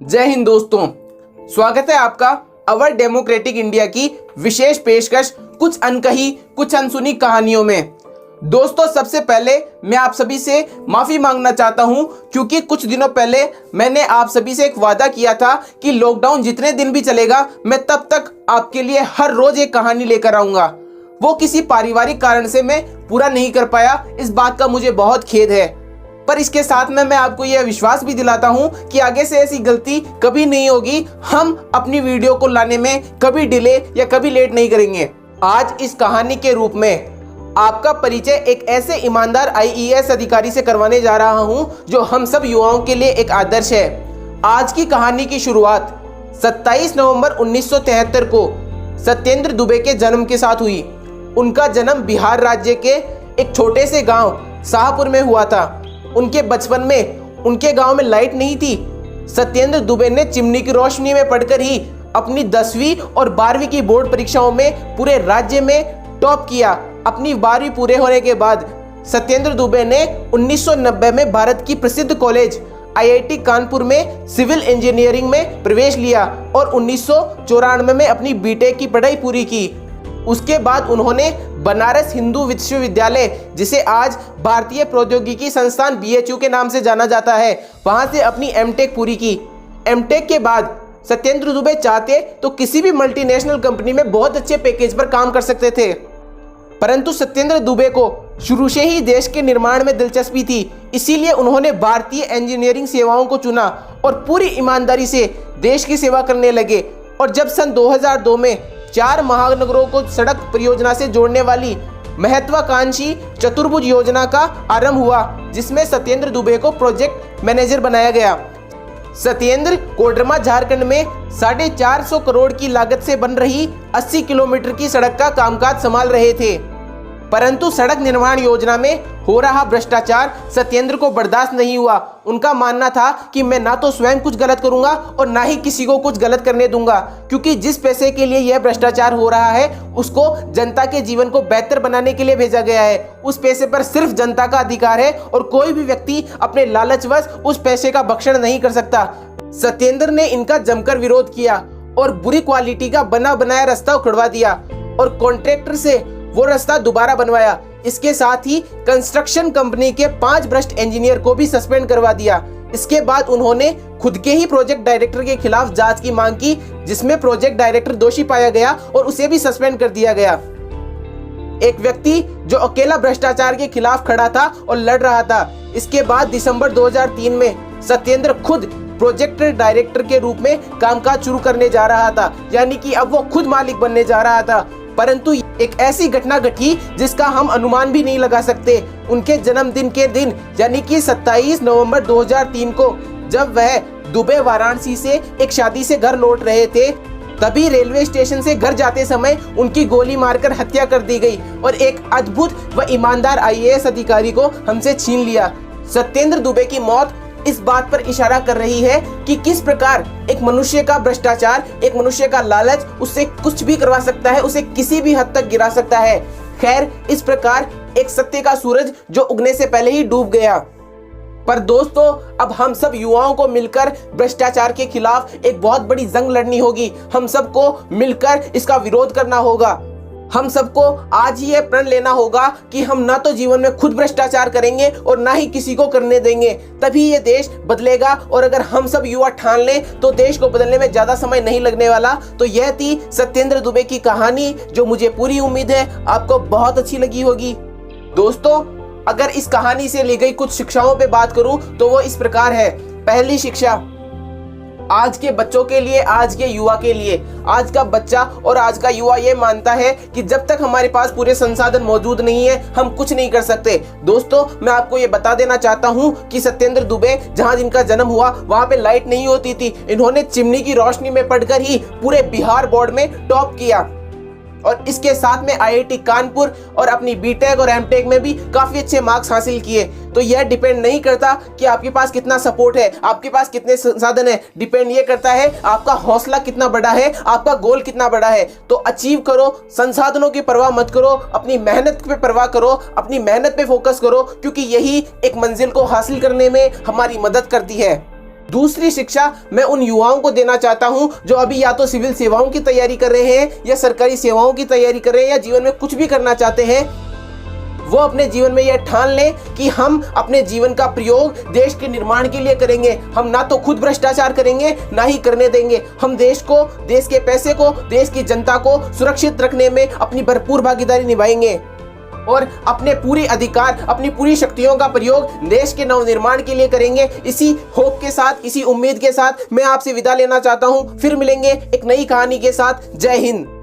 जय हिंद दोस्तों, स्वागत है आपका अवर डेमोक्रेटिक इंडिया की विशेष पेशकश कुछ अनकही कुछ अनसुनी कहानियों में। दोस्तों, सबसे पहले मैं आप सभी से माफ़ी मांगना चाहता हूं क्योंकि कुछ दिनों पहले मैंने आप सभी से एक वादा किया था कि लॉकडाउन जितने दिन भी चलेगा मैं तब तक आपके लिए हर रोज एक कहानी लेकर आऊंगा। वो किसी पारिवारिक कारण से मैं पूरा नहीं कर पाया, इस बात का मुझे बहुत खेद है। पर इसके साथ में मैं आपको यह विश्वास भी दिलाता हूं कि आगे से ऐसी गलती कभी नहीं होगी। हम अपनी वीडियो को लाने में कभी डिले या कभी लेट नहीं करेंगे। आज इस कहानी के रूप में आपका परिचय एक ऐसे ईमानदार आईएएस अधिकारी से करवाने जा रहा हूं जो हम सब युवाओं के लिए एक आदर्श है। आज की कहानी की शुरुआत 27 नवंबर 1973 को सत्येंद्र दुबे के जन्म के साथ हुई। उनका जन्म बिहार राज्य के एक छोटे से गांव शाहपुर में हुआ था। उनके बचपन में उनके गांव में लाइट नहीं थी। सत्येंद्र दुबे ने चिमनी की रोशनी में पढ़कर ही अपनी 10वीं और 12वीं की बोर्ड परीक्षाओं में पूरे राज्य में टॉप किया। अपनी 12वीं पूरे होने के बाद सत्येंद्र दुबे ने 1990 में भारत की प्रसिद्ध कॉलेज आईआईटी कानपुर में सिविल इंजीनियरिंग में प्रवेश लिया और 1994 में अपनी बीटेक की पढ़ाई पूरी की। उसके बाद उन्होंने बनारस हिंदू विश्वविद्यालय, जिसे आज भारतीय प्रौद्योगिकी संस्थान बीएचयू के नाम से जाना जाता है, वहां से अपनी एमटेक पूरी की। एमटेक के बाद सत्येंद्र दुबे चाहते तो किसी भी मल्टीनेशनल कंपनी में बहुत अच्छे पैकेज पर काम कर सकते थे, परंतु सत्येंद्र दुबे को शुरू से ही देश के निर्माण में दिलचस्पी थी। इसीलिए उन्होंने भारतीय इंजीनियरिंग सेवाओं को चुना और पूरी ईमानदारी से देश की सेवा करने लगे। और जब सन 2002 में 4 महानगरों को सड़क परियोजना से जोड़ने वाली महत्वाकांक्षी चतुर्भुज योजना का आरंभ हुआ, जिसमें सत्येंद्र दुबे को प्रोजेक्ट मैनेजर बनाया गया। सत्येंद्र कोडरमा झारखंड में 450 करोड़ की लागत से बन रही 80 किलोमीटर की सड़क का कामकाज संभाल रहे थे, परंतु सड़क निर्माण योजना में हो रहा भ्रष्टाचार सत्येंद्र को बर्दाश्त नहीं हुआ। उनका मानना था कि मैं ना तो स्वयं कुछ गलत करूंगा और ना ही किसी को कुछ गलत करने दूंगा, क्योंकि जिस पैसे के लिए यह भ्रष्टाचार हो रहा है उसको जनता के जीवन को बेहतर बनाने के लिए भेजा गया है। उस पैसे पर सिर्फ जनता का अधिकार है और कोई भी व्यक्ति अपने लालचवश उस पैसे का भक्षण नहीं कर सकता। सत्येंद्र ने इनका जमकर विरोध किया और बुरी क्वालिटी का बना बनाया रास्ता उखड़वा दिया और कॉन्ट्रैक्टर से वो रास्ता दोबारा बनवाया। इसके साथ ही कंस्ट्रक्शन कंपनी के 5 भ्रष्ट इंजीनियर को भी सस्पेंड करवा दिया। इसके बाद उन्होंने खुद के ही प्रोजेक्ट डायरेक्टर के खिलाफ जांच की मांग की, जिसमें प्रोजेक्ट डायरेक्टर दोषी पाया गया और उसे भी सस्पेंड कर दिया गया। एक व्यक्ति जो अकेला भ्रष्टाचार के खिलाफ खड़ा था और लड़ रहा था। इसके बाद दिसंबर 2003 में सत्येंद्र खुद प्रोजेक्ट डायरेक्टर के रूप में कामकाज शुरू करने जा रहा था, यानी कि अब वो खुद मालिक बनने जा रहा था। परंतु एक ऐसी घटना घटी जिसका हम अनुमान भी नहीं लगा सकते। उनके जन्मदिन के दिन यानी कि 27 नवंबर 2003 को जब वह दुबे वाराणसी से एक शादी से घर लौट रहे थे, तभी रेलवे स्टेशन से घर जाते समय उनकी गोली मारकर हत्या कर दी गई और एक अद्भुत व ईमानदार आईएएस अधिकारी को हमसे छीन लिया। सत्येंद्र दुबे की मौत इस बात पर इशारा कर रही है कि किस प्रकार एक मनुष्य का भ्रष्टाचार, एक मनुष्य का लालच उससे कुछ भी करवा सकता है, उसे किसी भी हद तक गिरा सकता है। खैर, इस प्रकार एक सत्य का सूरज जो उगने से पहले ही डूब गया। पर दोस्तों, अब हम सब युवाओं को मिलकर भ्रष्टाचार के खिलाफ एक बहुत बड़ी जंग लड़नी होगी। हम सबको मिलकर इसका विरोध करना होगा। हम सबको आज ही यह प्रण लेना होगा कि हम ना तो जीवन में खुद भ्रष्टाचार करेंगे और ना ही किसी को करने देंगे, तभी ये देश बदलेगा। और अगर हम सब युवा ठान लें तो देश को बदलने में ज्यादा समय नहीं लगने वाला। तो यह थी सत्येंद्र दुबे की कहानी, जो मुझे पूरी उम्मीद है आपको बहुत अच्छी लगी होगी। दोस्तों, अगर इस कहानी से ली गई कुछ शिक्षाओं पे बात करूं तो वो इस प्रकार है। पहली शिक्षा आज के बच्चों के लिए, आज के युवा के लिए। आज का बच्चा और आज का युवा ये मानता है कि जब तक हमारे पास पूरे संसाधन मौजूद नहीं है हम कुछ नहीं कर सकते। दोस्तों, मैं आपको ये बता देना चाहता हूँ कि सत्येंद्र दुबे जहाँ जिनका जन्म हुआ वहाँ पे लाइट नहीं होती थी। इन्होंने चिमनी की रोशनी में पढ़कर ही पूरे बिहार बोर्ड में टॉप किया और इसके साथ में आईआईटी कानपुर और अपनी बीटेक और एमटेक में भी काफी अच्छे मार्क्स हासिल किए। तो यह डिपेंड नहीं करता कि आपके पास कितना सपोर्ट है, आपके पास कितने संसाधन है। डिपेंड ये करता है आपका हौसला कितना बड़ा है, आपका गोल कितना बड़ा है। तो अचीव करो, संसाधनों की परवाह मत करो, अपनी मेहनत पे परवाह करो, अपनी मेहनत पे फोकस करो, क्योंकि यही एक मंजिल को हासिल करने में हमारी मदद करती है। दूसरी शिक्षा मैं उन युवाओं को देना चाहता हूं जो अभी या तो सिविल सेवाओं की तैयारी कर रहे हैं या सरकारी सेवाओं की तैयारी कर रहे हैं या जीवन में कुछ भी करना चाहते हैं। वो अपने जीवन में यह ठान लें कि हम अपने जीवन का प्रयोग देश के निर्माण के लिए करेंगे। हम ना तो खुद भ्रष्टाचार करेंगे, ना ही करने देंगे। हम देश को, देश के पैसे को, देश की जनता को सुरक्षित रखने में अपनी भरपूर भागीदारी निभाएंगे और अपने पूरे अधिकार, अपनी पूरी शक्तियों का प्रयोग देश के नवनिर्माण के लिए करेंगे। इसी होप के साथ, इसी उम्मीद के साथ मैं आपसे विदा लेना चाहता हूं। फिर मिलेंगे एक नई कहानी के साथ। जय हिंद।